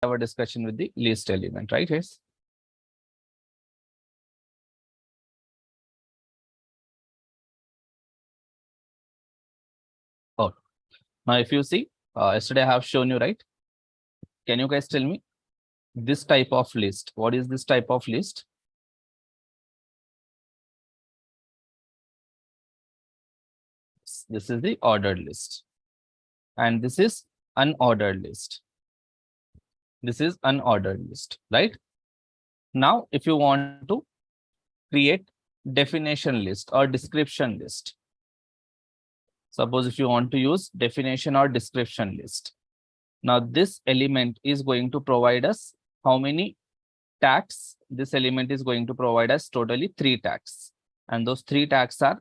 our discussion with the list element, right? Yes. Oh, now if you see, yesterday I have shown you, right? Can you guys tell me this type of list? What is this type of list? This is the ordered list. And this is unordered list. This is unordered list, right? Now, if you want to create definition list or description list, suppose if you want to use definition or description list, now this element is going to provide us how many tags? This element is going to provide us totally 3 tags, and those 3 tags are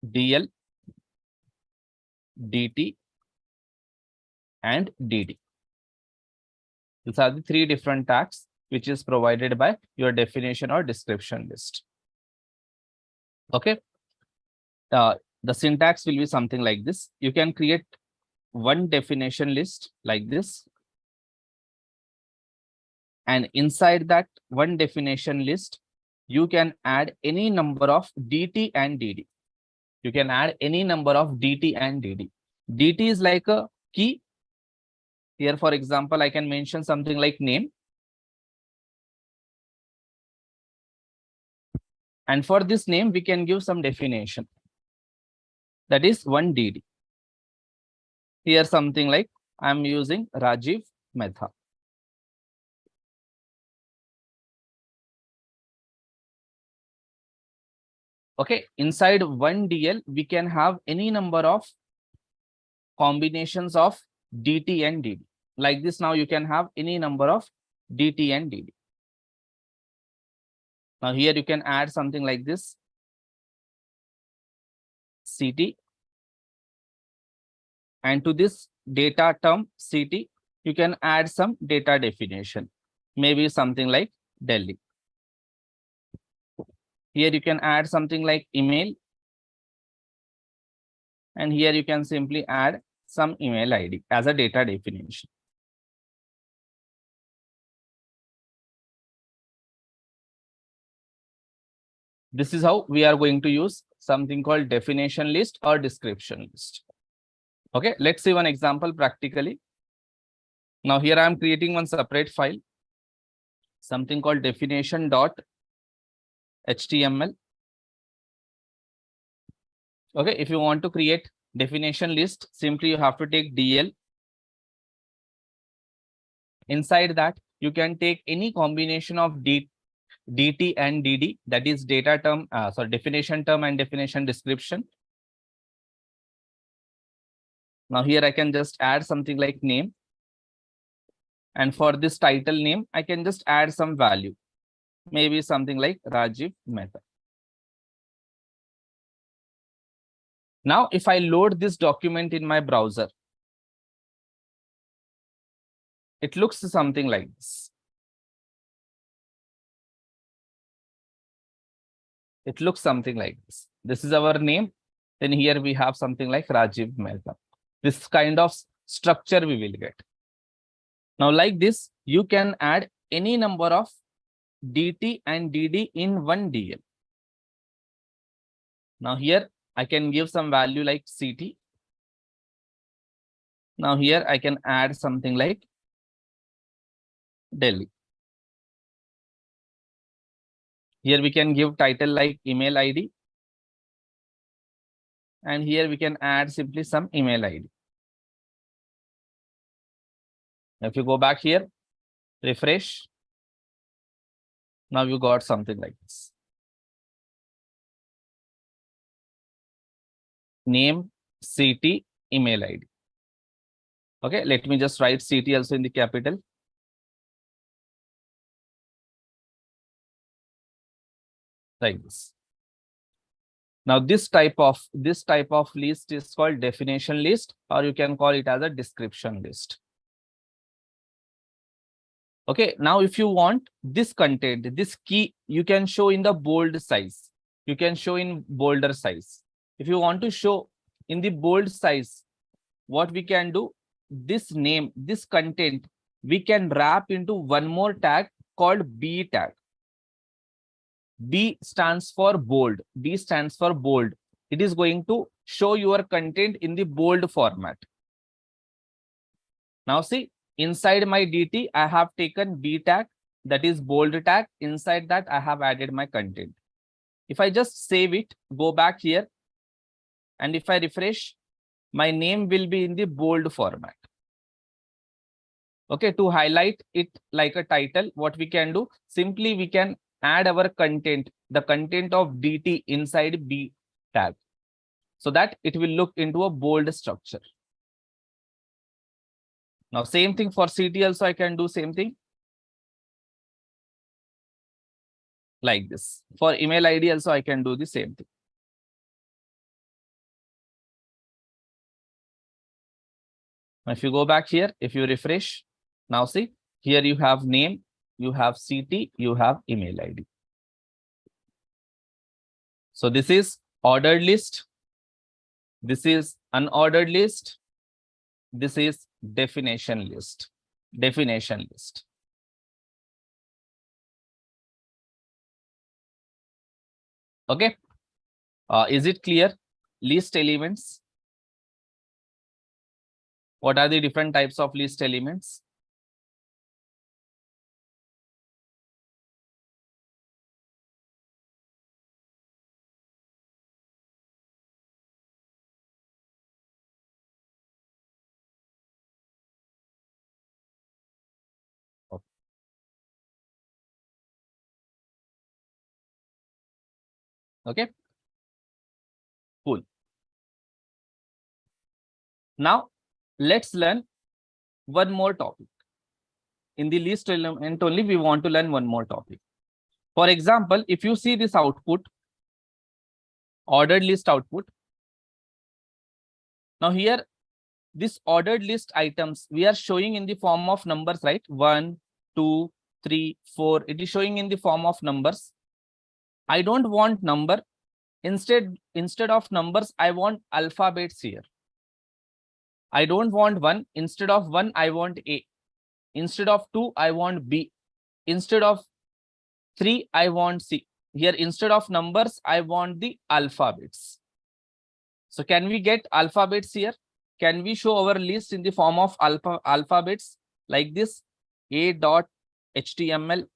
DL, DT, and DD. These are the 3 different tags which is provided by your definition or description list. Okay. The syntax will be something like this. You can create one definition list like this. And inside that one definition list, you can add any number of DT and DD. You can add any number of DT and DD. DT is like a key. Here, for example, I can mention something like name. And for this name, we can give some definition. That is one DD. Here, something like I'm using Rajiv Mehta. Okay, inside one DL, we can have any number of combinations of DT and DD. Like this, now you can have any number of DT and DD. Now here you can add something like this, CT. And to this data term CT, you can add some data definition, maybe something like Delhi. Here you can add something like email. And here you can simply add some email ID as a data definition. This is how we are going to use something called definition list or description list. Okay, let's see one example practically. Now here I am creating one separate file, something called definition.html. Okay, if you want to create definition list, simply you have to take DL. Inside that, you can take any combination of DT and DD, that is data term, definition term and definition description. Now here I can just add something like name. And for this title name, I can just add some value, maybe something like Rajiv Mehta. Now, if I load this document in my browser, it looks something like this. It looks something like this. This is our name. Then here we have something like Rajiv Mehta. This kind of structure we will get. Now, like this, you can add any number of DT and DD in one DL. Now here I can give some value like CT. Now here I can add something like Delhi. Here we can give title like email ID. And here we can add simply some email ID. If you go back here, refresh. Now you got something like this. Name, CT, email ID. Okay, let me just write CT also in the capital. Like this. Now this type of list is called definition list, or you can call it as a description list. Okay, now if you want this content, this key, you can show in the bold size. You can show in bolder size. If you want to show in the bold size, what we can do, this name, this content, we can wrap into one more tag called B tag. B stands for bold. B stands for bold. It is going to show your content in the bold format. Now see, inside my DT, I have taken B tag, that is bold tag. Inside that, I have added my content. If I just save it, go back here, and if I refresh, my name will be in the bold format. Okay, to highlight it like a title, what we can do, simply we can add our content, the content of DT inside B tag, so that it will look into a bold structure. Now, same thing for CT also, I can do same thing. Like this. For email ID also, I can do the same thing. Now, if you go back here, if you refresh, now see, here you have name, you have CT, you have email ID. So this is ordered list. This is unordered list. This is definition list. Definition list. Okay. Is it clear? List elements. What are the different types of list elements? Okay. Cool. Now, let's learn one more topic. In the list element only, we want to learn one more topic. For example, if you see this output, ordered list output. Now here, this ordered list items, we are showing in the form of numbers, right? 1, 2, 3, 4. It is showing in the form of numbers. I don't want number. Instead of numbers, I want alphabets here. I don't want 1. Instead of 1, I want A. Instead of 2, I want B. Instead of 3, I want C. Here, instead of numbers, I want the alphabets. So can we get alphabets here? Can we show our list in the form of alphabets like this? A.html,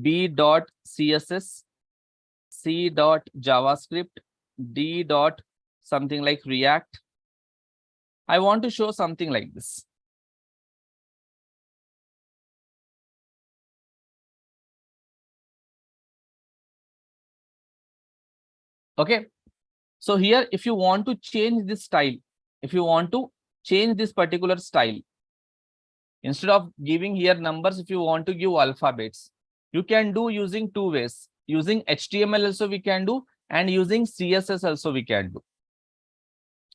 B.css, C.javascript, D. something like React. I want to show something like this. Okay. So here, if you want to change this style, if you want to change this particular style, instead of giving here numbers, if you want to give alphabets, you can do using two ways. Using HTML also we can do, and using CSS also we can do.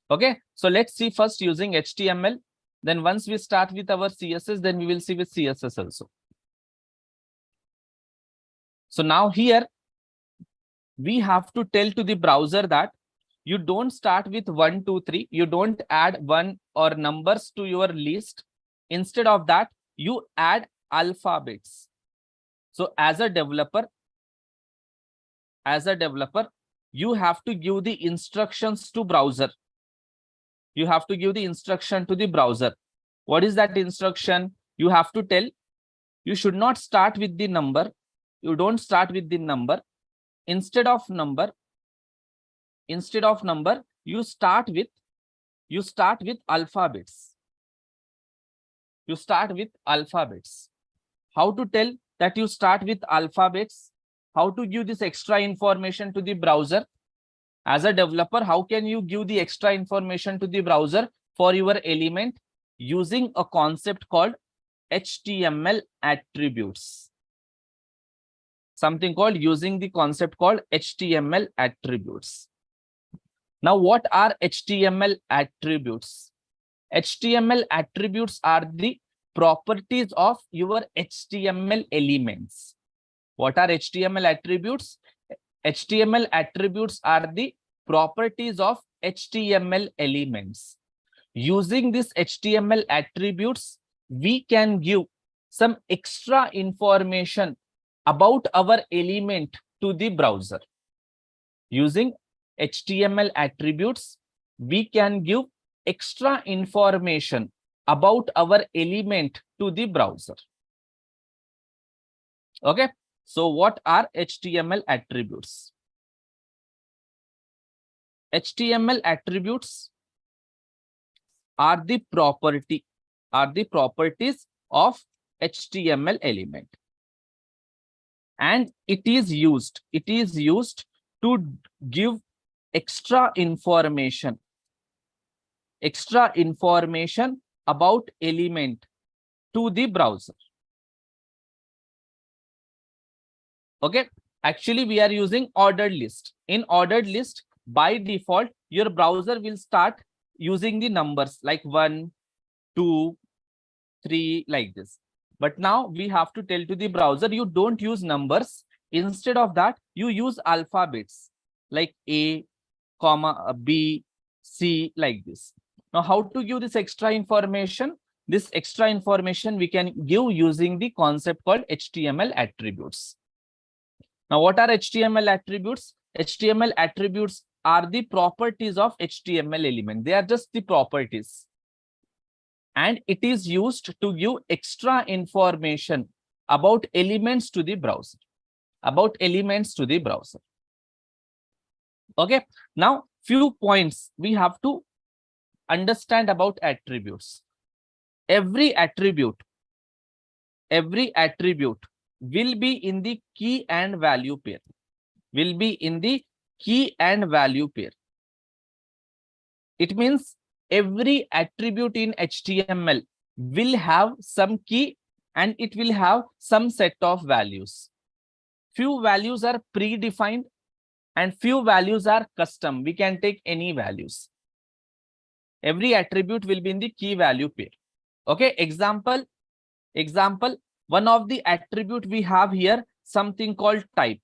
Okay. So let's see first using HTML. Then once we start with our CSS, then we will see with CSS also. So now here, we have to tell to the browser that you don't start with 1, 2, 3. You don't add 1 or numbers to your list. Instead of that, you add alphabets. So as a developer, you have to give the instructions to browser. You have to give the instruction to the browser. What is that instruction? You have to tell, you should not start with the number. You don't start with the number. Instead of number, you start with alphabets. You start with alphabets. How to tell that you start with alphabets? How to give this extra information to the browser? As a developer, how can you give the extra information to the browser for your element? Using a concept called HTML attributes. Something called using the concept called HTML attributes. Now, what are HTML attributes? HTML attributes are the properties of your HTML elements. What are HTML attributes? HTML attributes are the properties of HTML elements. Using this HTML attributes, we can give some extra information about our element to the browser. Using HTML attributes, we can give extra information about our element to the browser. Okay, so what are HTML attributes? HTML attributes are the properties of HTML element, and it is used to give extra information about element to the browser. Okay, actually we are using ordered list. In ordered list, by default your browser will start using the numbers like 1, 2, 3 like this. But now we have to tell to the browser, you don't use numbers. Instead of that, you use alphabets like A, comma, B, C like this. Now, how to give this extra information? This extra information we can give using the concept called HTML attributes. Now, what are HTML attributes? HTML attributes are the properties of HTML element. They are just the properties. And it is used to give extra information about elements to the browser. Okay, now few points we have to understand about attributes. Every attribute will be in the key and value pair. It means every attribute in HTML will have some key and it will have some set of values. Few values are predefined and few values are custom. We can take any values. Every attribute will be in the key value pair. Okay, example, one of the attribute we have here, something called type.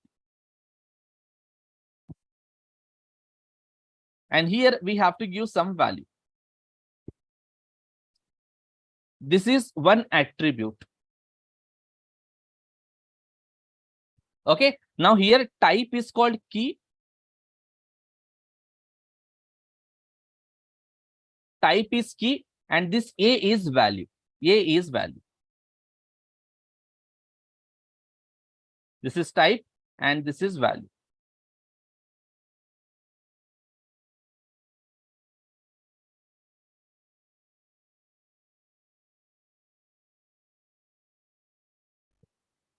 And here we have to give some value. This is one attribute. Okay, now here type is called key. Type is key and this A is value. This is type and this is value.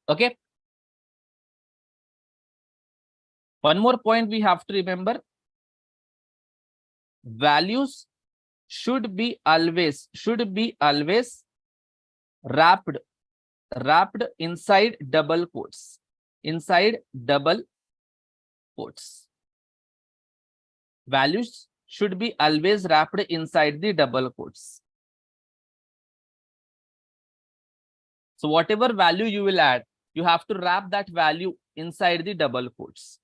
Okay. One more point we have to remember. Values should be always wrapped inside double quotes. Values should be always wrapped inside the double quotes. So whatever value you will add, you have to wrap that value inside the double quotes.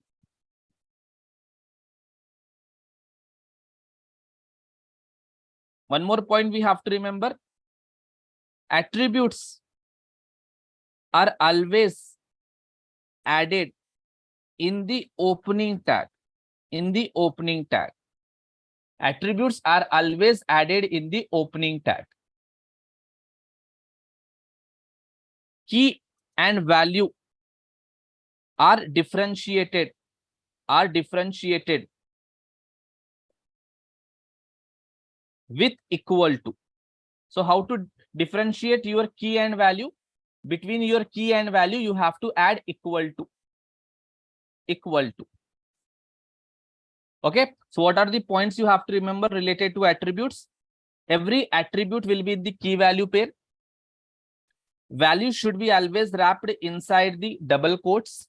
One more point we have to remember. Attributes are always added in the opening tag. Attributes are always added in the opening tag. Key and value are differentiated with equal to. So how to differentiate your key and value? Between your key and value, you have to add equal to. Okay, so what are the points you have to remember related to attributes? Every attribute will be in the key value pair. Value should be always wrapped inside the double quotes.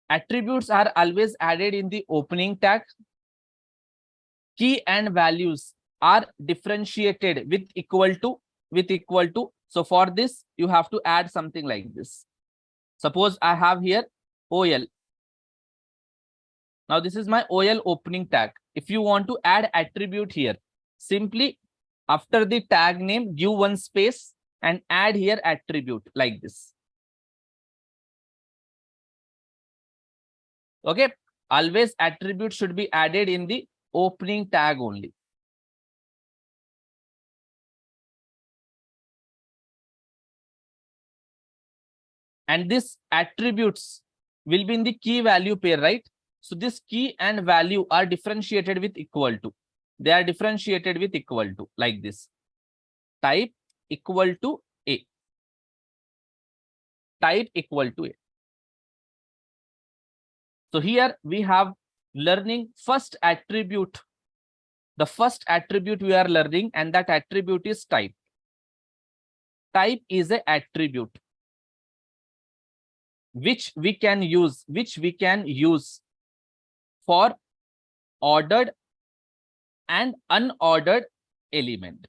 Attributes are always added in the opening tag. Key and values are differentiated with equal to. So for this, you have to add something like this. Suppose I have here OL. Now this is my OL opening tag. If you want to add attribute here, simply after the tag name, give one space and add here attribute like this. Okay. Always attribute should be added in the opening tag only. And this attributes will be in the key value pair, right? So this key and value are differentiated with equal to. They are differentiated with equal to like this. Type equal to A. Type equal to A. So here we have learning first attribute. The first attribute we are learning, and that attribute is type. Type is an attribute which we can use for ordered and unordered element.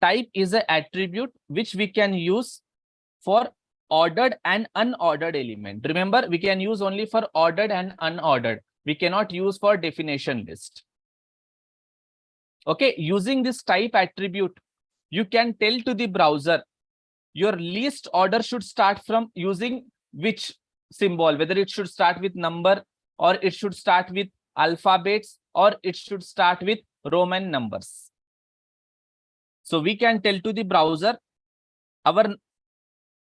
Type is an attribute which we can use for ordered and unordered element. Remember, we can use only for ordered and unordered. We cannot use for definition list. Okay, using this type attribute, you can tell to the browser your list order should start from using which symbol, whether it should start with number, or it should start with alphabets, or it should start with Roman numbers. So we can tell to the browser our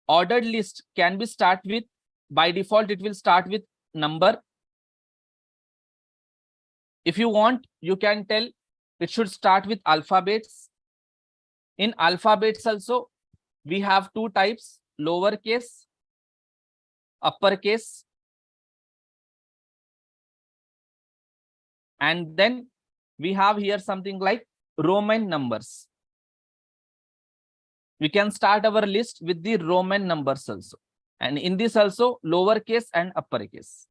ordered list can be start with, by default it will start with number. If you want, you can tell it should start with alphabets. In alphabets also, we have two types, lowercase, uppercase. And then we have here something like Roman numbers. We can start our list with the Roman numbers also. And in this also, lowercase and uppercase.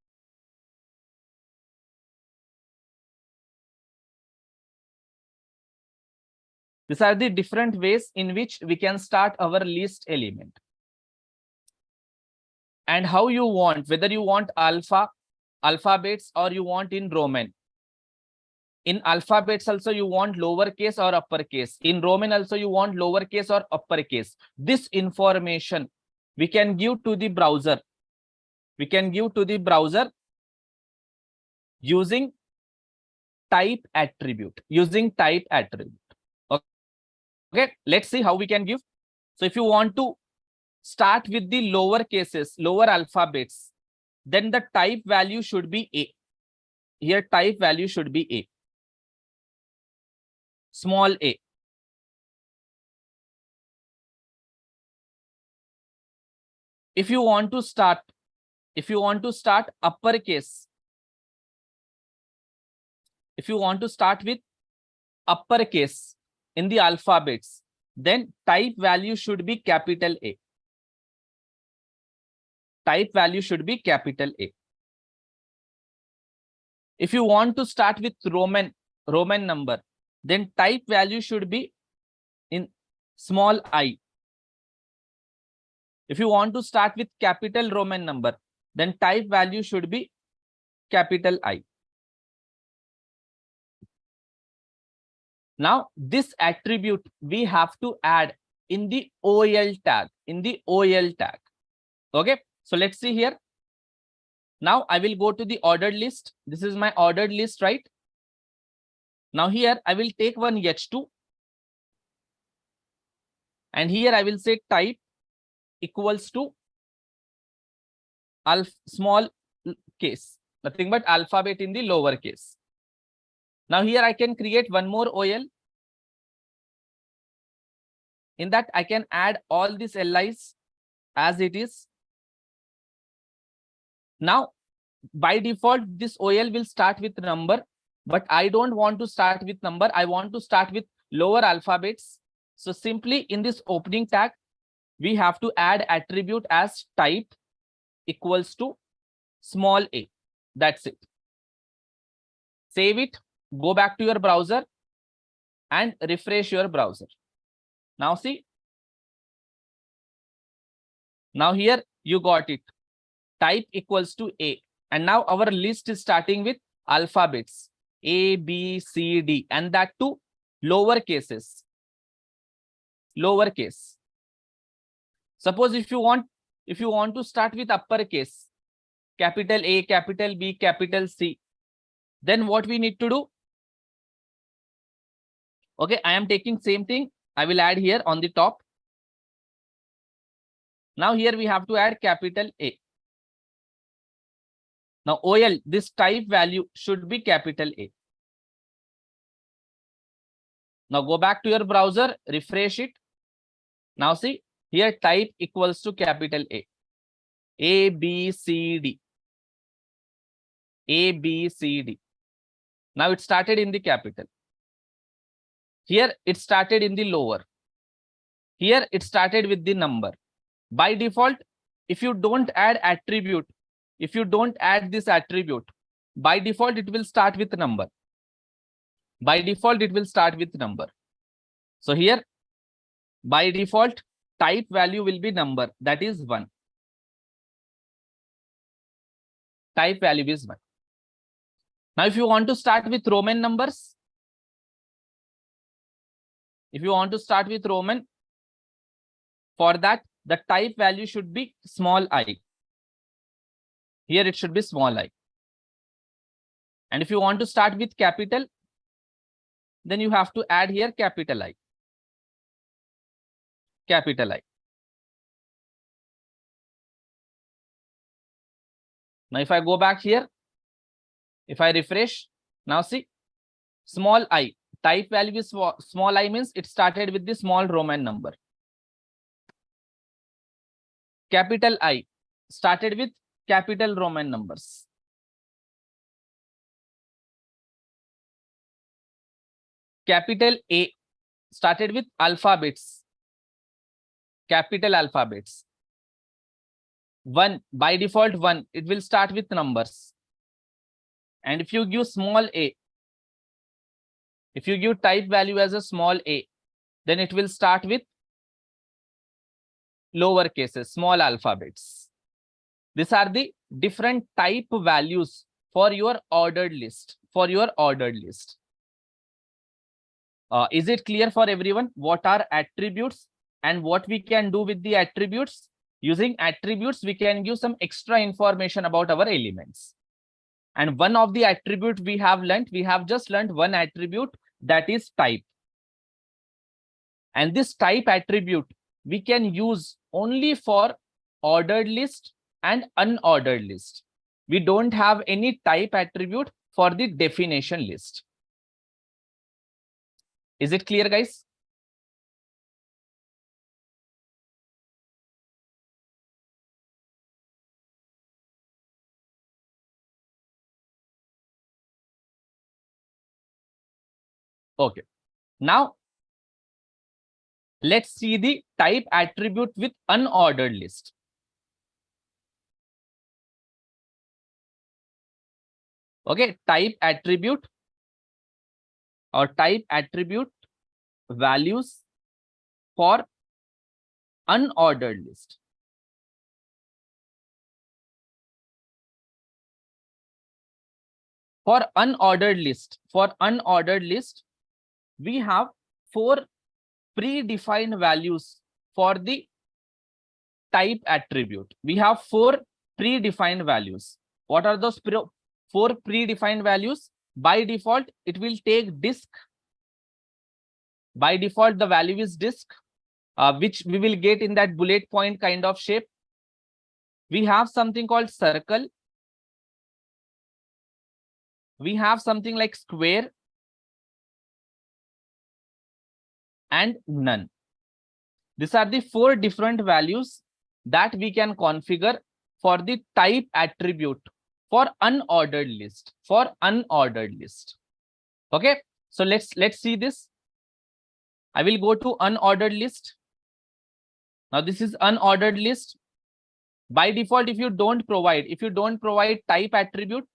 These are the different ways in which we can start our list element. And how you want, whether you want alphabets, or you want in Roman. In alphabets also you want lowercase or uppercase. In Roman also you want lowercase or uppercase. This information we can give to the browser. We can give to the browser using type attribute. Using type attribute. Okay, let's see how we can give. So if you want to start with the lower cases, lower alphabets, then the type value should be A. Here type value should be A. Small a. If you want to start uppercase, if you want to start with uppercase in the alphabets, then type value should be capital A. Type value should be capital A. If you want to start with Roman number, then type value should be in small I. If you want to start with capital Roman number, then type value should be capital I. Now, this attribute we have to add in the OL tag. Okay, so let's see here. Now I will go to the ordered list. This is my ordered list, right? Now here I will take one h2, and here I will say type equals to small case, nothing but alphabet in the lower case. Now here I can create one more OL. In that I can add all these LIs as it is. Now by default this OL will start with number, but I don't want to start with number. I want to start with lower alphabets. So simply in this opening tag, we have to add attribute as type equals to small a. That's it. Save it, go back to your browser and refresh your browser. Now see. Now here you got it. Type equals to a, And now our list is starting with alphabets A, B, C, D, and that too lower cases. Lowercase. Suppose if you want to start with uppercase, capital A, capital B, capital C, then what we need to do? Okay, I am taking same thing. I will add here on the top. Now here we have to add capital A. Now OL, this type value should be capital A. Now go back to your browser, refresh it. Now see, here type equals to capital A. A, B, C, D. A, B, C, D. Now it started in the capital. Here it started in the lower. Here it started with the number. By default, if you don't add attribute, if you don't add this attribute, by default it will start with number. By default it will start with number. So here, by default, type value will be number, that is 1. Type value is 1. Now if you want to start with Roman numbers, if you want to start with Roman, for that the type value should be small I. Here it should be small I. And if you want to start with capital, then you have to add here capital I. Capital I. Now if I go back here, if I refresh, now see, small I. Type value is small I, means it started with the small Roman number. Capital I started with capital Roman numbers. Capital A started with alphabets. Capital alphabets. 1, by default 1, it will start with numbers. And if you give small a, if you give type value as a small a, then it will start with lower cases, small alphabets. These are the different type values for your ordered list. For your ordered list. Is it clear for everyone what are attributes and what we can do with the attributes? Using attributes, we can give some extra information about our elements. And one of the attributes we have learned, we have just learned one attribute, that is type. And this type attribute we can use only for ordered list and unordered list. We don't have any type attribute for the definition list. Is it clear, guys? Okay. Now, let's see the type attribute with unordered list. Okay, type attribute or type attribute values for unordered list. For unordered list, we have 4 predefined values for the type attribute. We have 4 predefined values. What are those 4 predefined values? By default, it will take disk. By default, the value is disk, which we will get in that bullet point kind of shape. We have something called circle. We have something like square and none. These are the 4 different values that we can configure for the type attribute for unordered list. For unordered list. Okay, so let's see this. I will go to unordered list. Now this is unordered list. By default, if you don't provide type attribute,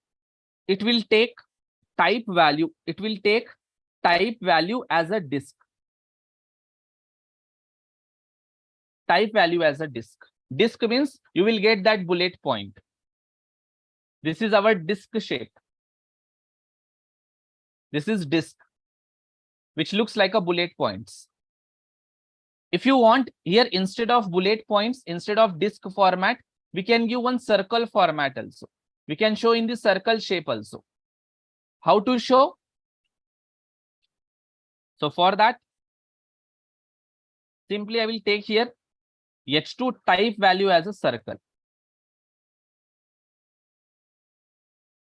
it will take type value. It will take type value as a disk. Type value as a disk. Disk means you will get that bullet point. This is our disk shape. This is disk, which looks like a bullet points. If you want here, instead of bullet points, instead of disk format, we can give one circle format also. We can show in the circle shape also. How to show? So for that, simply I will take here h2 type value as a circle.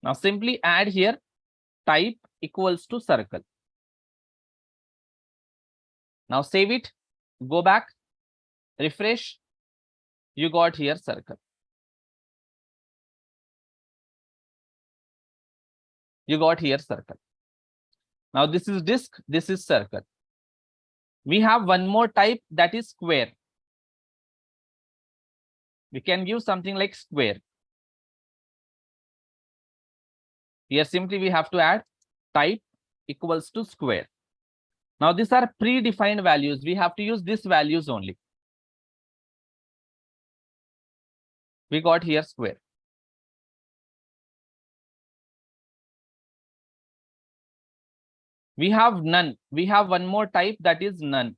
Now simply add here type equals to circle. Now save it, go back, refresh. You got here circle. You got here circle. Now this is disk, this is circle. We have one more type, that is square. We can give something like square. Here simply we have to add type equals to square. Now these are predefined values. We have to use these values only. We got here square. We have none. We have one more type, that is none.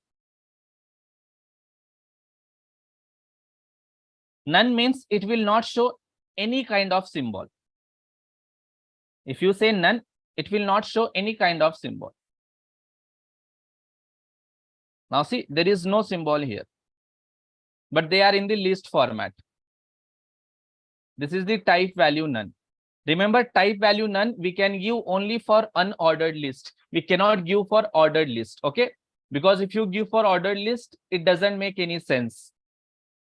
None means it will not show any kind of symbol. If you say none, it will not show any kind of symbol. Now see, there is no symbol here, but they are in the list format. This is the type value none. Remember, type value none we can give only for unordered list. We cannot give for ordered list, okay? Because if you give for ordered list, it doesn't make any sense.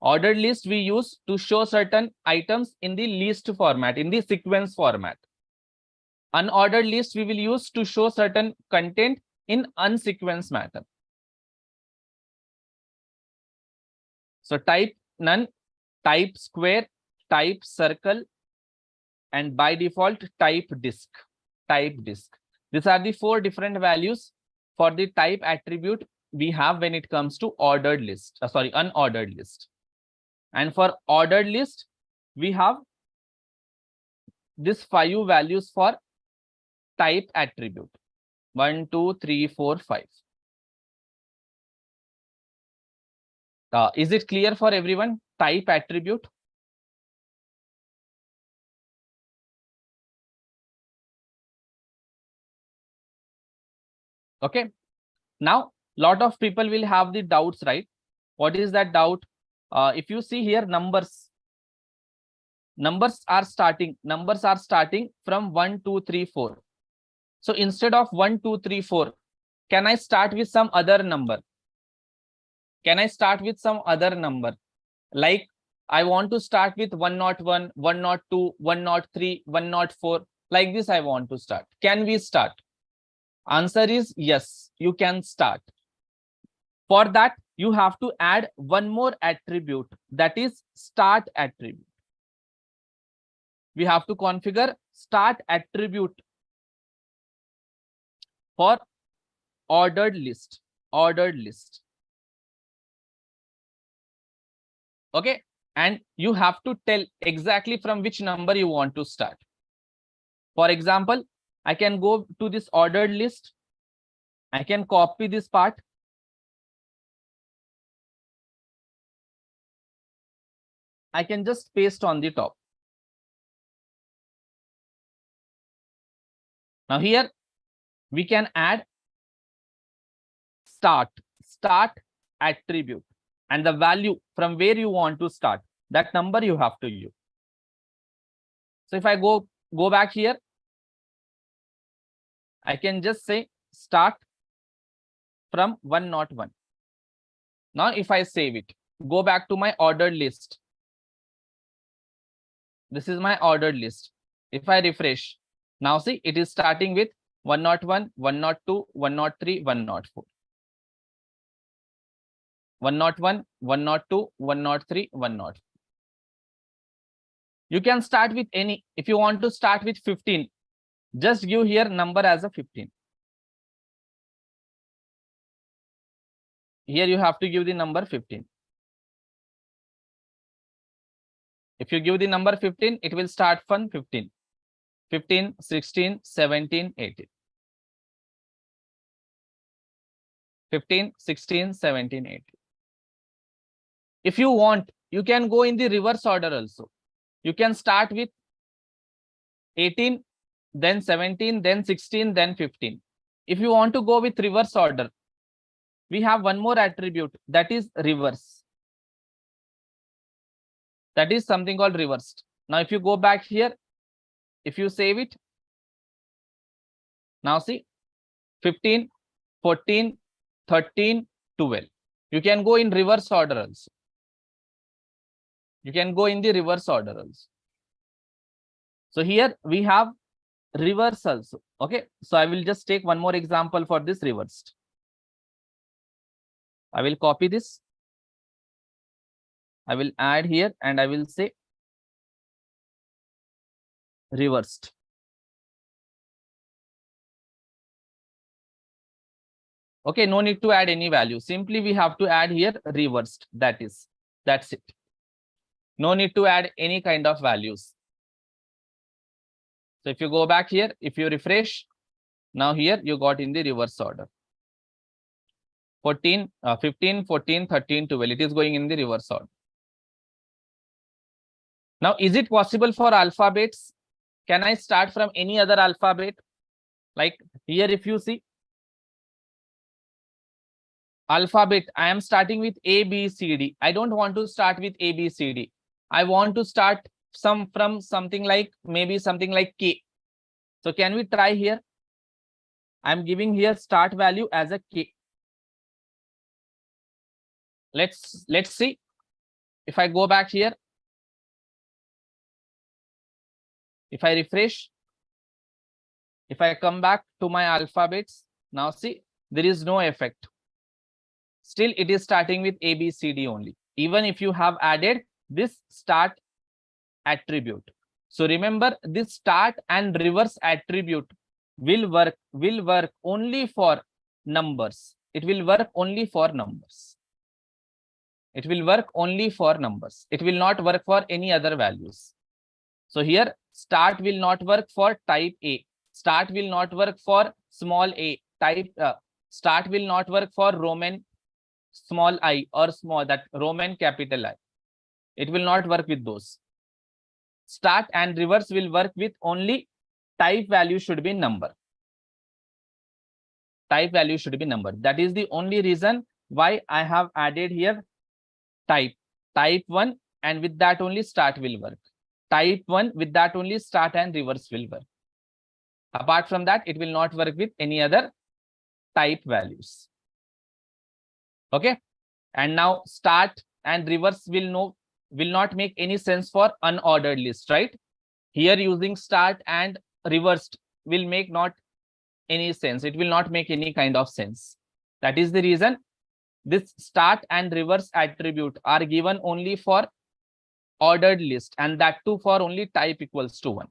Ordered list we use to show certain items in the list format, in the sequence format. Unordered list we will use to show certain content in unsequenced manner. So type none, type square, type circle, and by default type disk. Type disk. These are the 4 different values for the type attribute we have when it comes to ordered list. Unordered list. And for ordered list, we have these 5 values for type attribute. 1, 2, 3, 4, 5. Is it clear for everyone? Type attribute. Okay. Now, lot of people will have the doubts, right? What is that doubt? If you see here, numbers are starting from 1, 2, 3, 4. So instead of 1, 2, 3, 4, can I start with some other number? Can I start with some other number? Like I want to start with 101, 102, 103, 104. Like this I want to start. Can we start? Answer is yes, you can start. For that, you have to add one more attribute, that is start attribute. We have to configure start attribute for ordered list. Okay, and you have to tell exactly from which number you want to start. For example, I can go to this ordered list. I can copy this part. I can just paste on the top. Now here we can add start attribute, and the value from where you want to start, that number you have to use. So if I go back here, I can just say start from 101. Now if I save it, go back to my ordered list. This is my ordered list. If I refresh, now see it is starting with 101, 102, 103, 104. 101, 102, 103, 104. You can start with any. If you want to start with 15, just give here number as a 15. Here you have to give the number 15. If you give the number 15, it will start from 15. 15, 16, 17, 18. 15, 16, 17, 18. If you want, you can go in the reverse order also. You can start with 18, then 17, then 16, then 15. If you want to go with reverse order, we have one more attribute, that is reverse. That is something called reversed. Now, if you go back here, if you save it, now see 15, 14, 13, 12. You can go in reverse order also. You can go in the reverse order also. So here we have reverse also. Okay. So I will just take one more example for this reversed. I will copy this. I will add here and I will say reversed. Okay, no need to add any value. Simply we have to add here reversed. That's it. No need to add any kind of values. So if you go back here, if you refresh, now here you got in the reverse order. 15, 14, 13, 12. It is going in the reverse order. Now, is it possible for alphabets? Can I start from any other alphabet? Like here, if you see alphabet, I am starting with A, B, C, D. I don't want to start with A, B, C, D. I want to start from something like maybe something like K. So can we try here? I'm giving here start value as a K. Let's see. If I go back here, if I refresh, if I come back to my alphabets, now see, there is no effect. Still, it is starting with A, B, C, D only, even if you have added this start attribute. So remember, this start and reverse attribute will work only for numbers. It will work only for numbers. It will work only for numbers. It will not work for any other values. So here, start will not work for type A. Start will not work for small a. Type start will not work for Roman small I or that Roman capital I. It will not work with those. Start and reverse will work with only type value should be number. Type value should be number. That is the only reason why I have added here type 1, and with that only start will work. Type 1, with that only start and reverse will work. Apart from that, it will not work with any other type values. Okay. And now start and reverse will not make any sense for unordered list, right? Here using start and reversed will make not any sense. It will not make any kind of sense. That is the reason this start and reverse attribute are given only for ordered list, and that too for only type equals to 1.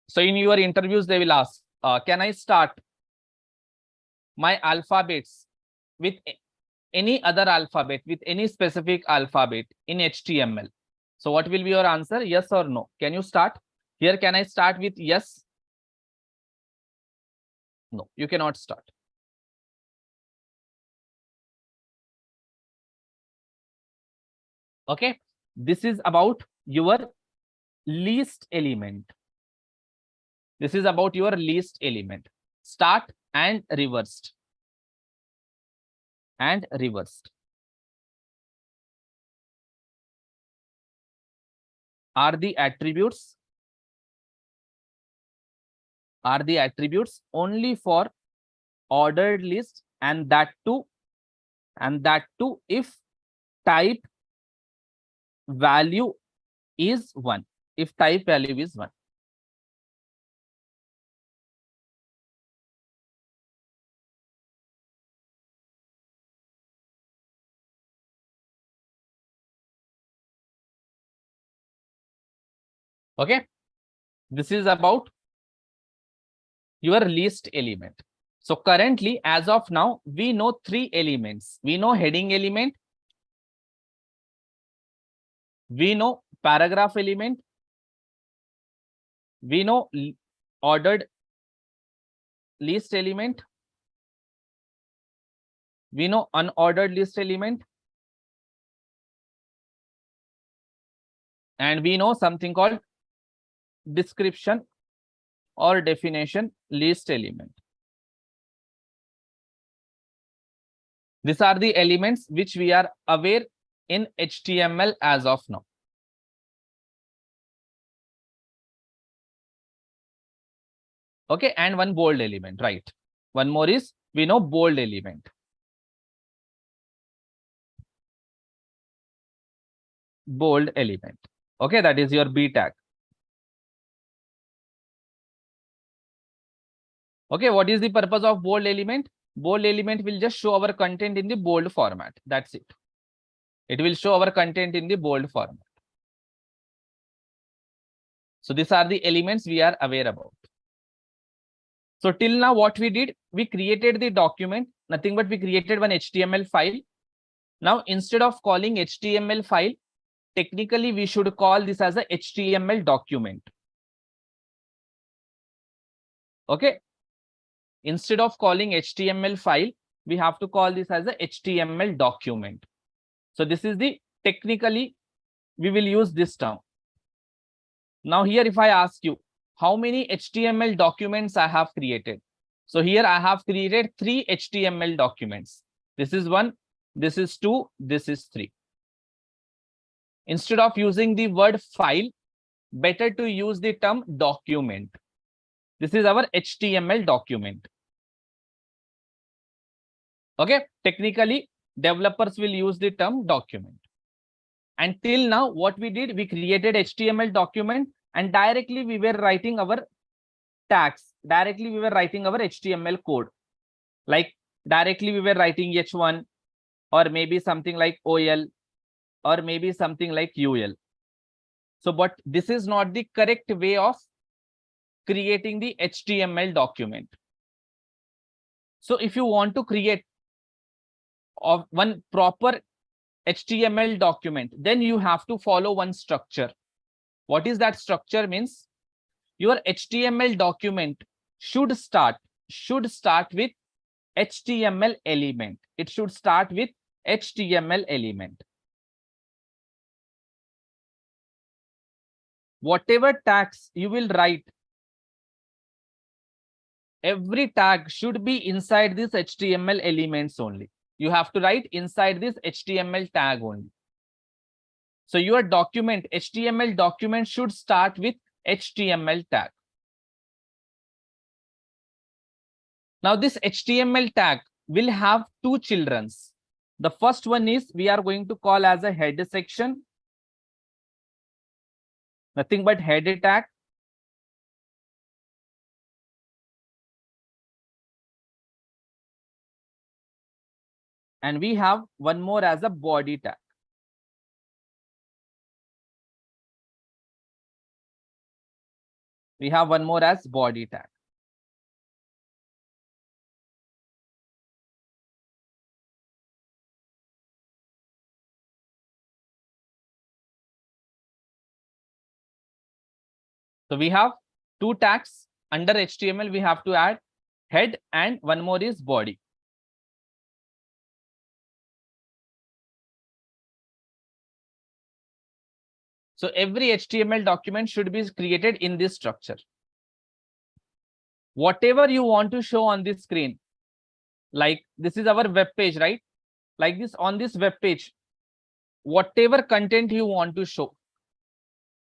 So in your interviews, they will ask, can I start my alphabets with any other alphabet, with any specific alphabet in HTML? So what will be your answer? Yes or no? Can you start? Here, can I start with yes? No, you cannot start. Okay, this is about your least element. This is about your least element. Start and reversed. And reversed are the attributes only for ordered list, and that too if type value is 1. If type value is 1. Okay, this is about your least element. So currently, as of now, we know 3 elements. We know heading element, we know paragraph element, We know ordered list element. We know unordered list element. And we know something called description or definition list element. These are the elements which we are aware in HTML as of now. Okay, and one bold element, right? One more is we know bold element. Bold element. Okay, that is your B tag. Okay, what is the purpose of bold element? Bold element will just show our content in the bold format. That's it. It will show our content in the bold format. So these are the elements we are aware about. So till now what we did, we created the document, nothing but we created one HTML file. Now instead of calling HTML file, technically we should call this as a HTML document. Okay. Instead of calling HTML file, we have to call this as a HTML document. So this is the technically we will use this term. Now here if I ask you how many HTML documents I have created. So here I have created 3 HTML documents. This is 1, this is 2, this is 3. Instead of using the word file, better to use the term document. This is our HTML document. Okay, technically developers will use the term document. And till now what we did, we created HTML document and directly we were writing our tags. Directly we were writing our HTML code. Like directly we were writing H1 or maybe something like OL or maybe something like UL. So, but this is not the correct way of creating the HTML document. So if you want to create one proper HTML document, then you have to follow one structure. What is that structure means? Your HTML document should start with HTML element. It should start with HTML element. Whatever tags you will write, every tag should be inside this HTML elements only. You have to write inside this HTML tag only. So your document, HTML document should start with HTML tag. Now this HTML tag will have 2 childrens. The first one is we are going to call as a header section. Nothing but header tag. And we have one more as a body tag. We have one more as body tag. So we have 2 tags under HTML. We have to add head and one more is body. So every HTML document should be created in this structure. Whatever you want to show on this screen, like this is our web page, right? Like this on this web page, whatever content you want to show,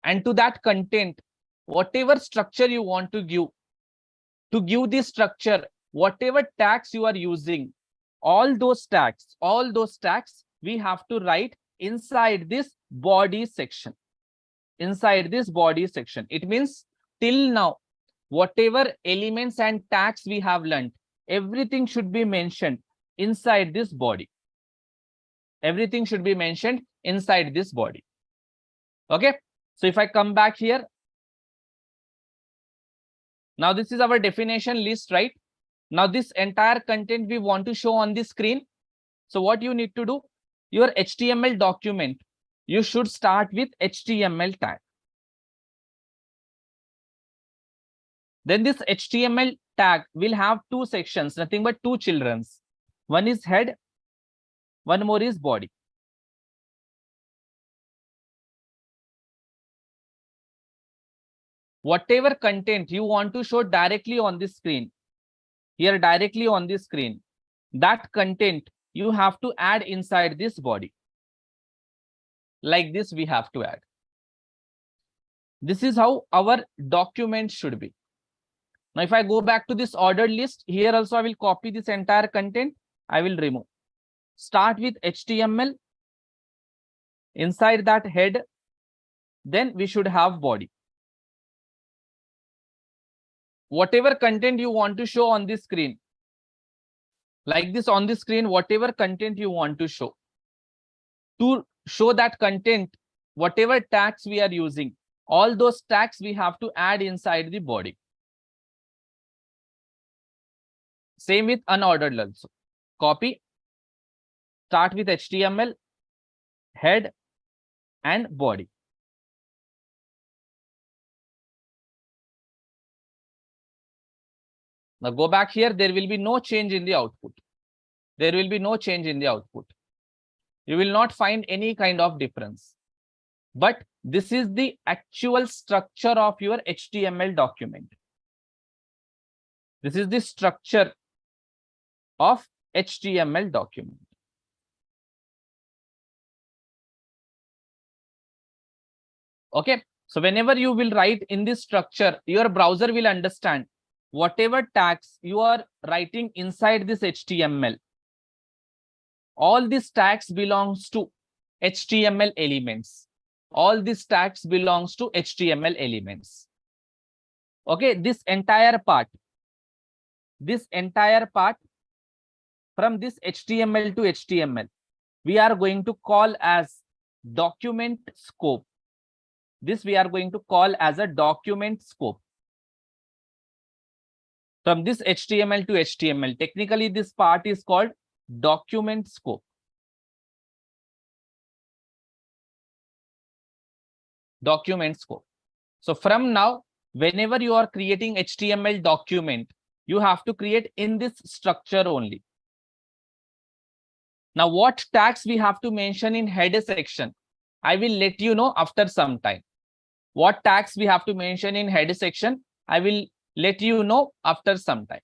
and to that content, whatever structure you want to give this structure, whatever tags you are using, all those tags, we have to write inside this body section. Inside this body section. It means till now, whatever elements and tags we have learned, everything should be mentioned inside this body. Everything should be mentioned inside this body. Okay. So if I come back here, now this is our definition list, right? Now this entire content we want to show on the screen. So what you need to do, your HTML document, you should start with HTML tag. Then this HTML tag will have two sections, nothing but two childrens. One is head, one more is body. Whatever content you want to show directly on the screen, here directly on the screen, that content you have to add inside this body. Like this, we have to add. This is how our document should be. Now, if I go back to this ordered list, here also I will copy this entire content. I will remove. Start with HTML. Inside that head, then we should have body. Whatever content you want to show on the screen, like this on the screen, whatever content you want to show. To show that content, whatever tags we are using, all those tags we have to add inside the body. Same with unordered also. Copy, start with HTML, head and body. Now go back here, there will be no change in the output. There will be no change in the output. You will not find any kind of difference. But this is the actual structure of your HTML document. This is the structure of HTML document. Okay, so whenever you will write in this structure, your browser will understand whatever tags you are writing inside this HTML. All these tags belongs to HTML elements. All these tags belongs to HTML elements. Okay, this entire part from this HTML to HTML, we are going to call as document scope. This we are going to call as a document scope. From this HTML to HTML, technically this part is called document scope. Document scope. So from now, whenever you are creating HTML document, you have to create in this structure only. Now, what tags we have to mention in header section, I will let you know after some time. What tags we have to mention in header section, I will let you know after some time.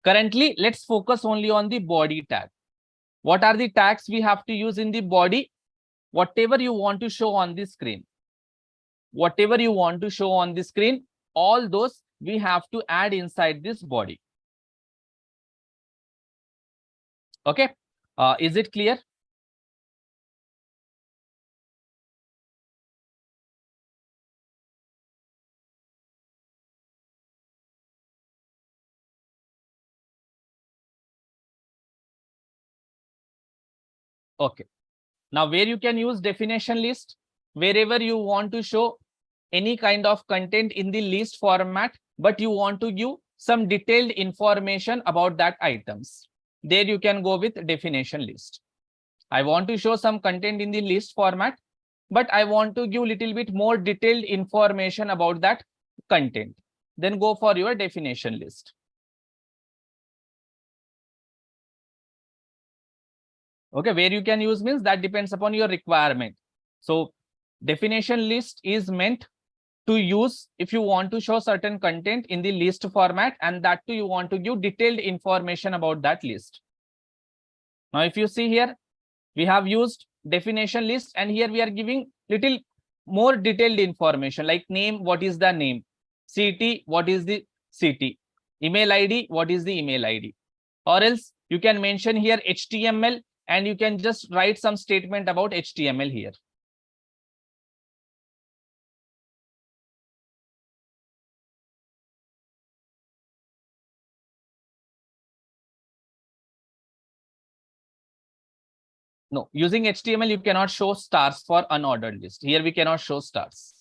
Currently, let's focus only on the body tag. What are the tags we have to use in the body? Whatever you want to show on the screen. Whatever you want to show on the screen, all those we have to add inside this body. Okay, is it clear? Okay. Now, where you can use definition list, wherever you want to show any kind of content in the list format, but you want to give some detailed information about that items. There you can go with definition list. I want to show some content in the list format, but I want to give little bit more detailed information about that content. Then go for your definition list. Okay, where you can use means that depends upon your requirement. So definition list is meant to use if you want to show certain content in the list format, and that too you want to give detailed information about that list. Now, if you see here, we have used definition list, and here we are giving little more detailed information like name, what is the name, city, what is the city, email ID, what is the email ID, or else you can mention here HTML and you can just write some statement about HTML here. No, using HTML, you cannot show stars for unordered list. Here we cannot show stars.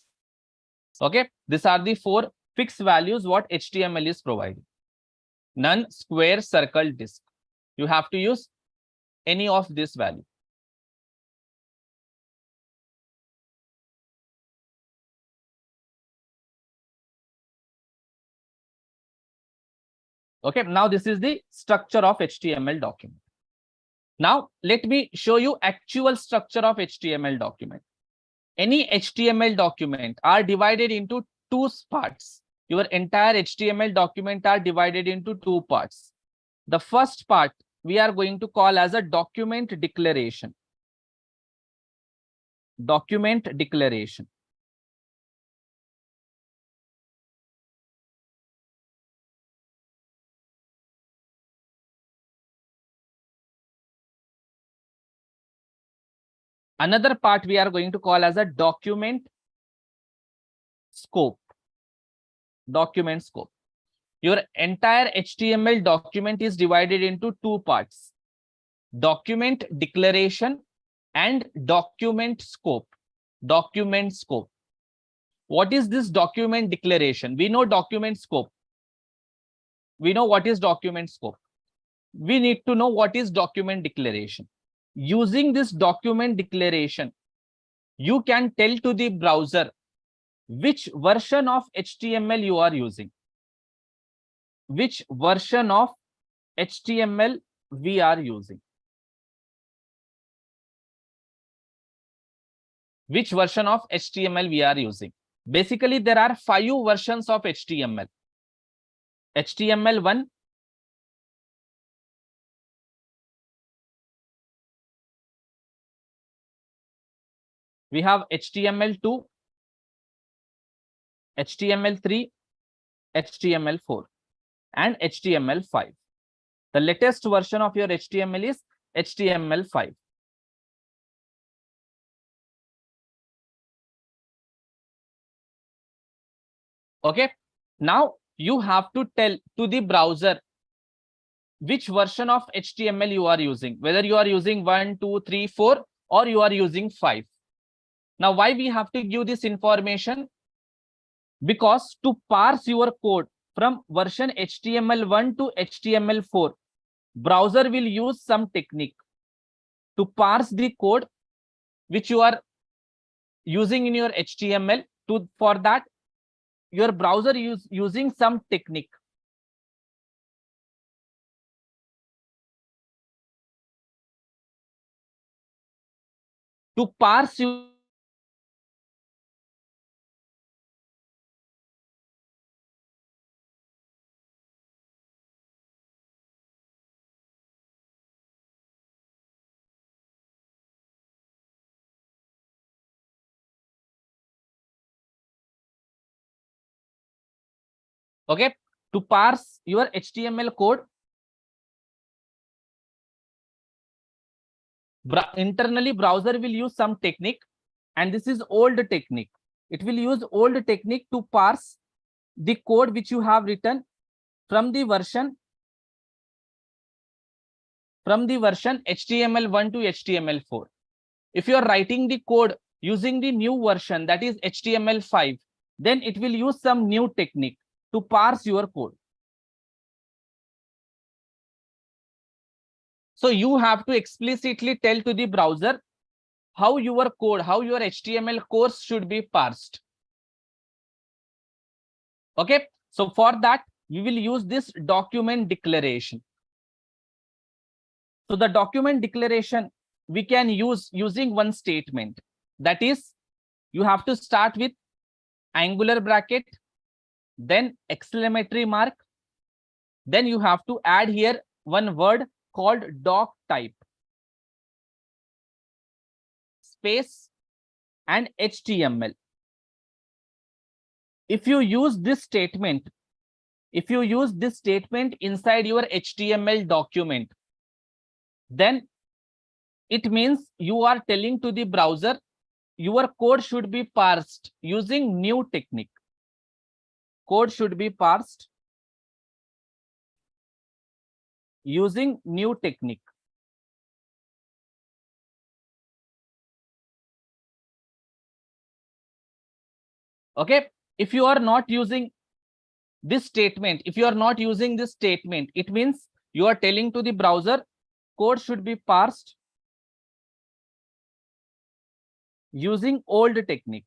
Okay, these are the 4 fixed values what HTML is providing. None, square, circle, disk. You have to use any of this value. Okay, now this is the structure of HTML document. Now let me show you actual structure of HTML document. Any HTML document are divided into two parts. Your entire HTML document are divided into two parts. The first part we are going to call as a document declaration. Document declaration. Another part we are going to call as a document scope. Document scope. Your entire HTML document is divided into two parts: document declaration and document scope. Document scope. What is this document declaration? We know document scope. We know what is document scope. We need to know what is document declaration. Using this document declaration, you can tell to the browser which version of HTML you are using. Which version of HTML we are using. Which version of HTML we are using. Basically, there are 5 versions of HTML. HTML1, we have HTML2, HTML3, HTML4, and HTML5. The latest version of your HTML is HTML5. Okay. Now you have to tell to the browser which version of HTML you are using, whether you are using 1, 2, 3, 4, or you are using 5. Now, why we have to give this information? Because to parse your code from version HTML1 to HTML4, browser will use some technique to parse the code which you are using in your HTML. For that, your browser is using some technique. To parse you. Okay, to parse your HTML code, internally browser will use some technique, and this is old technique. It will use old technique to parse the code which you have written from the version HTML1 to HTML4. If you are writing the code using the new version, that is HTML5, then it will use some new technique to parse your code. So you have to explicitly tell to the browser how your code, how your HTML course should be parsed. Okay, so for that, we will use this document declaration. So the document declaration we can use using one statement. That is, you have to start with angular bracket, then exclamatory mark, then you have to add here one word called doc type, space, and HTML. If you use this statement inside your HTML document, then it means you are telling to the browser your code should be parsed using new technique. Code should be parsed using new technique. Okay, if you are not using this statement, it means you are telling to the browser code should be parsed using old technique.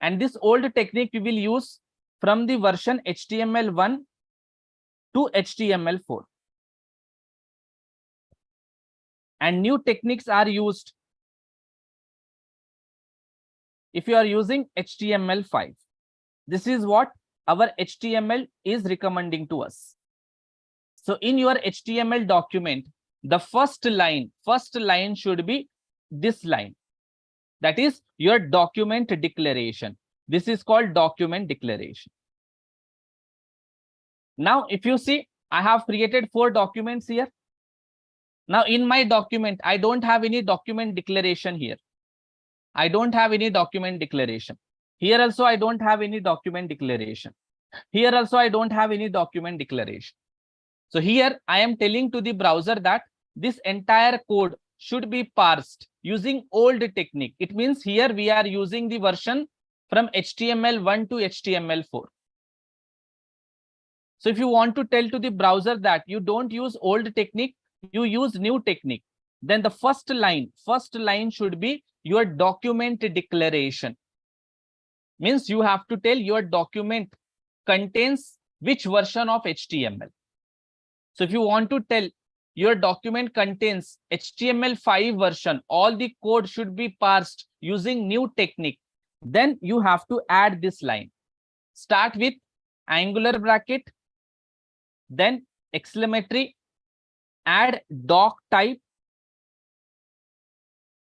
And this old technique we will use from the version HTML1 to HTML4. And new techniques are used if you are using HTML5. This is what our HTML is recommending to us. So in your HTML document, the first line should be this line. That is your document declaration. This is called document declaration. Now, if you see, I have created 4 documents here. Now, in my document, I don't have any document declaration here. I don't have any document declaration. Here also, I don't have any document declaration. Here also, I don't have any document declaration. So here, I am telling to the browser that this entire code should be parsed using old technique. It means here we are using the version from HTML1 to HTML4. So if you want to tell to the browser that you don't use old technique, you use new technique, then the first line should be your document declaration. Means you have to tell your document contains which version of HTML. So if you want to tell your document contains HTML5 version, all the code should be parsed using new technique, then you have to add this line. Start with angular bracket, then exclamatory, add doc type.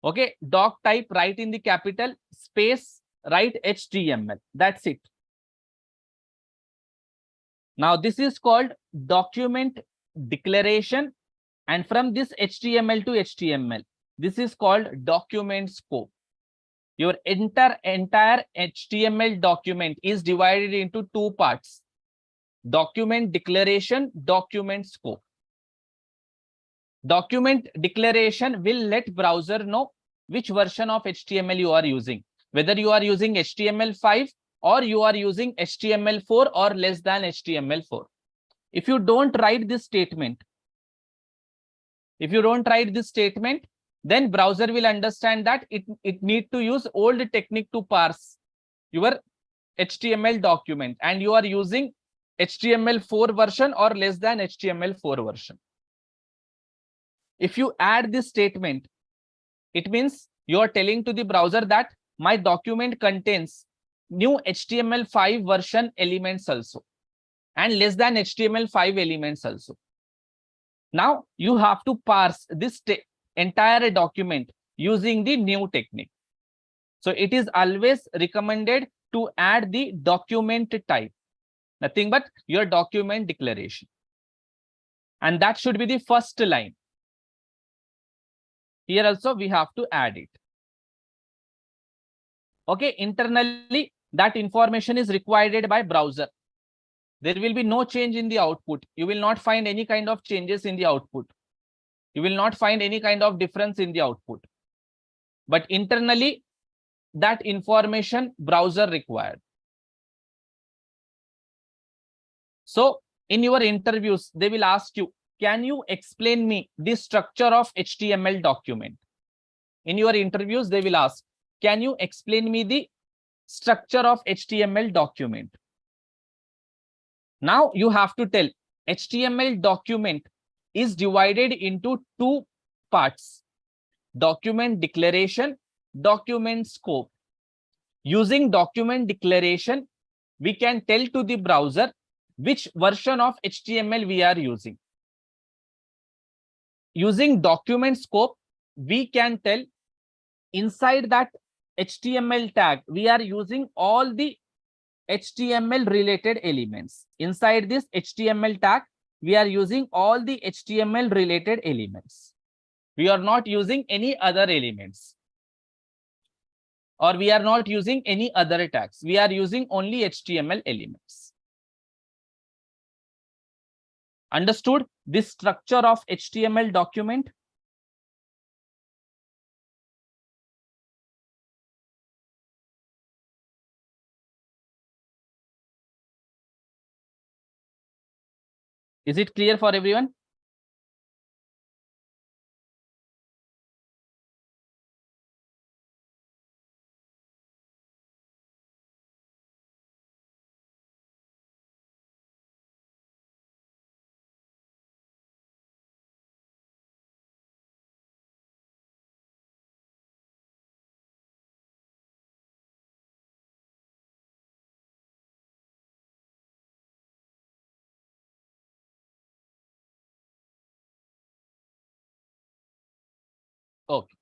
Okay, doc type, write in the capital, space, write HTML. That's it. Now this is called document declaration, and from this HTML to HTML, this is called document scope. Your entire HTML document is divided into 2 parts: document declaration, document scope. Document declaration will let browser know which version of HTML you are using, whether you are using HTML5 or you are using HTML4 or less than HTML4. If you don't write this statement, then browser will understand that it need to use old technique to parse your HTML document, and you are using HTML4 version or less than HTML4 version. If you add this statement, it means you are telling to the browser that my document contains new HTML5 version elements also, and less than HTML5 elements also. Now you have to parse this entire document using the new technique. So it is always recommended to add the document type, nothing but your document declaration. And that should be the first line. Here also we have to add it. Okay, internally that information is required by browser. There will be no change in the output. You will not find any kind of changes in the output. You will not find any kind of difference in the output. But internally, that information browser required. So in your interviews, they will ask you, can you explain me the structure of HTML document? In your interviews, they will ask, can you explain me the structure of HTML document? Now you have to tell HTML document is divided into 2 parts: document declaration, document scope. Using document declaration, we can tell to the browser which version of HTML we are using. Using document scope, we can tell inside that HTML tag, we are using all the HTML related elements. Inside this HTML tag, we are using all the HTML related elements. We are not using any other elements, or we are not using any other tags. We are using only HTML elements. Understood this structure of HTML document? Is it clear for everyone? Okay.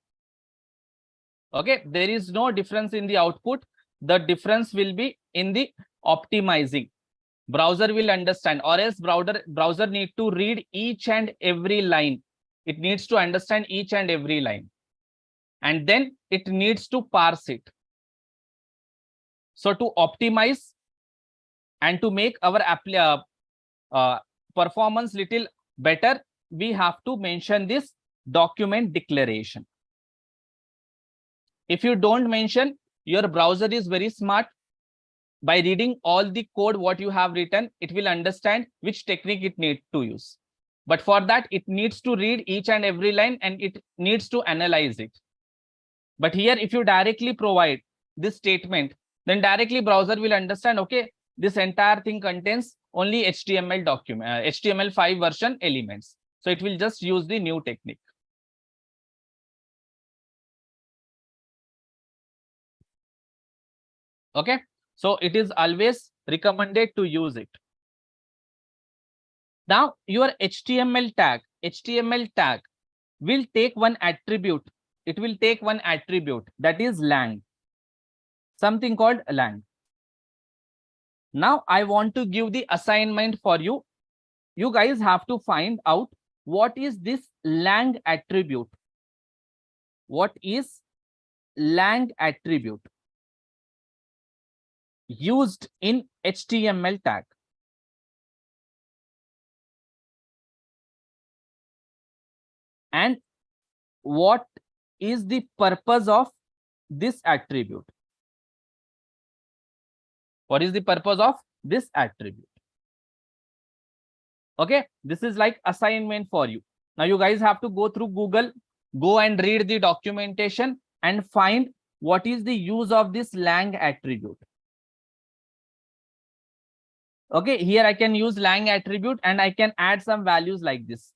Okay, there is no difference in the output. The difference will be in the optimizing. Browser will understand, or else browser need to read each and every line. It needs to understand each and every line, and then it needs to parse it. So to optimize and to make our performance little better, we have to mention this document declaration. If you don't mention, your browser is very smart. By reading all the code what you have written, it will understand which technique it needs to use. But for that, it needs to read each and every line and it needs to analyze it. But here, if you directly provide this statement, then directly browser will understand, okay, this entire thing contains only HTML document, HTML5 version elements. So it will just use the new technique. Okay, so it is always recommended to use it. Now your HTML tag will take one attribute. It will take one attribute, that is lang, something called lang. Now I want to give the assignment for you. You guys have to find out what is this lang attribute. What is lang attribute used in HTML tag? And what is the purpose of this attribute? What is the purpose of this attribute? Okay, this is like assignment for you. Now you guys have to go through Google, go and read the documentation and find what is the use of this lang attribute. Okay, here I can use lang attribute and I can add some values like this.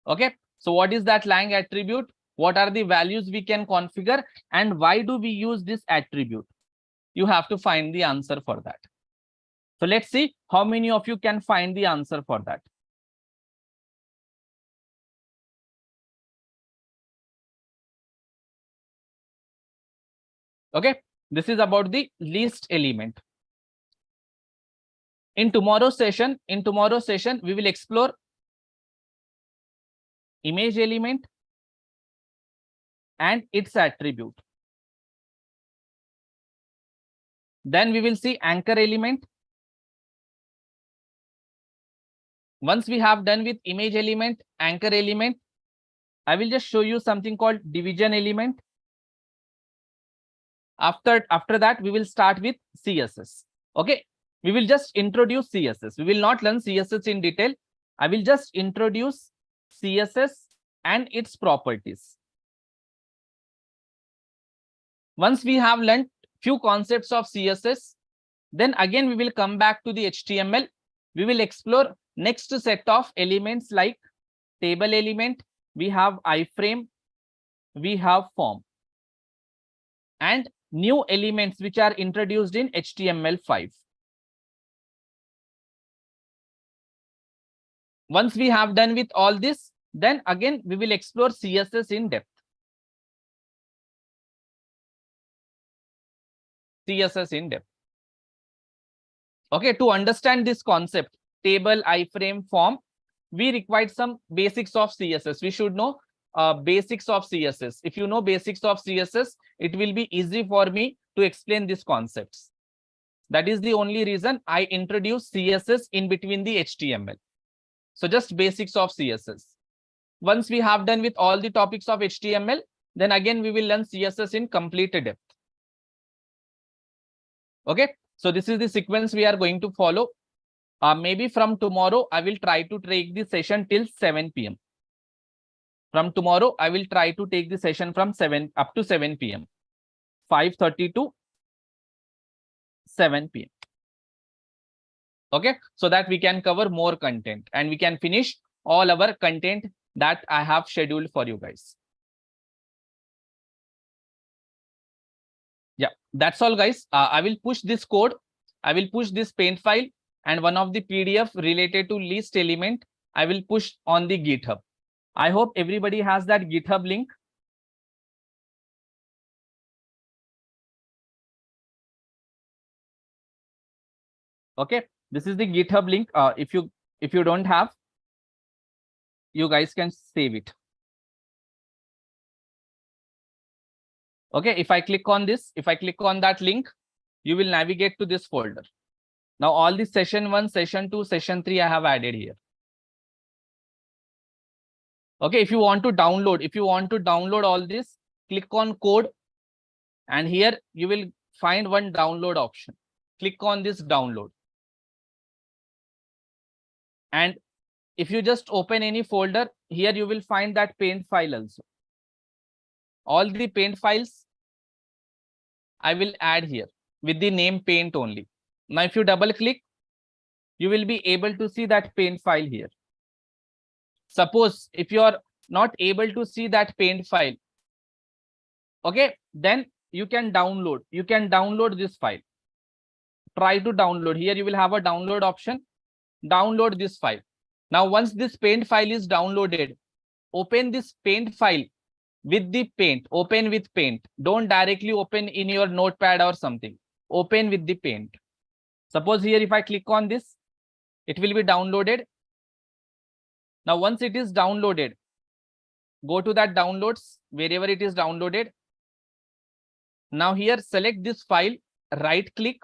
Okay, so what is that lang attribute? What are the values we can configure and why do we use this attribute? You have to find the answer for that. So let's see how many of you can find the answer for that. Okay, this is about the list element. In tomorrow's session, we will explore image element and its attribute. Then we will see anchor element. Once we have done with image element, anchor element, I will just show you something called division element. After that, we will start with CSS. Okay, we will just introduce CSS. We will not learn CSS in detail. I will just introduce CSS and its properties. Once we have learned few concepts of CSS, then again we will come back to the HTML. We will explore next set of elements like table element, we have iframe, we have form, and new elements which are introduced in HTML5. Once we have done with all this, then again we will explore CSS in depth. CSS in depth. Okay, to understand this concept, table, iframe, form, we require some basics of CSS. We should know basics of CSS. If you know basics of CSS, it will be easy for me to explain these concepts. That is the only reason I introduce CSS in between the HTML. So just basics of CSS. Once we have done with all the topics of HTML, then again we will learn CSS in complete depth. Okay, so this is the sequence we are going to follow. Maybe from tomorrow, I will try to take the session till 7 p.m. From tomorrow, I will try to take the session from 7 up to 7 p.m. 5:30 to 7 p.m. Okay, so that we can cover more content and we can finish all our content that I have scheduled for you guys. Yeah, that's all, guys. I will push this code. I will push this paint file and one of the PDF related to list element. I will push on the GitHub. I hope everybody has that GitHub link. Okay, this is the GitHub link. If you don't have, you guys can save it. Okay, if I click on this, if I click on that link, you will navigate to this folder. Now all the session 1, session 2, session 3 I have added here. Okay, if you want to download all this, click on code, and here you will find one download option. Click on this download. And if you just open any folder, here you will find that paint file also. All the paint files I will add here with the name paint only. Now if you double click, you will be able to see that paint file here. Suppose if you are not able to see that paint file, okay, then you can download this file. Try to download. Here you will have a download option. Download this file. Now once this paint file is downloaded, open this paint file with the paint. Open with paint. Don't directly open in your notepad or something. Open with the paint. Suppose here if I click on this, it will be downloaded. Now once it is downloaded, go to that downloads wherever it is downloaded. Now here select this file, right click,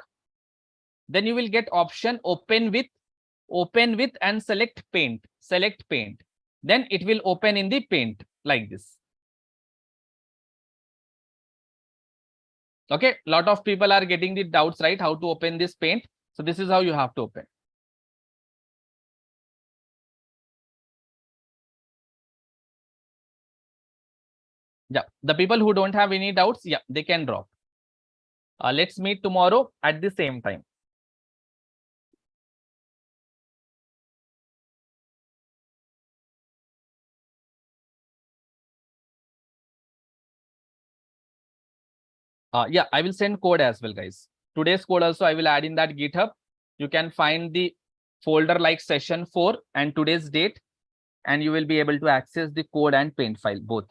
then you will get option open with, and select paint. Select paint. Then it will open in the paint like this. Okay, lot of people are getting the doubts, right? How to open this paint. So this is how you have to open. Yeah, the people who don't have any doubts, yeah, they can drop. Let's meet tomorrow at the same time. Yeah, I will send code as well, guys. Today's code also I will add in that GitHub. You can find the folder like session 4 and today's date, and you will be able to access the code and paint file both.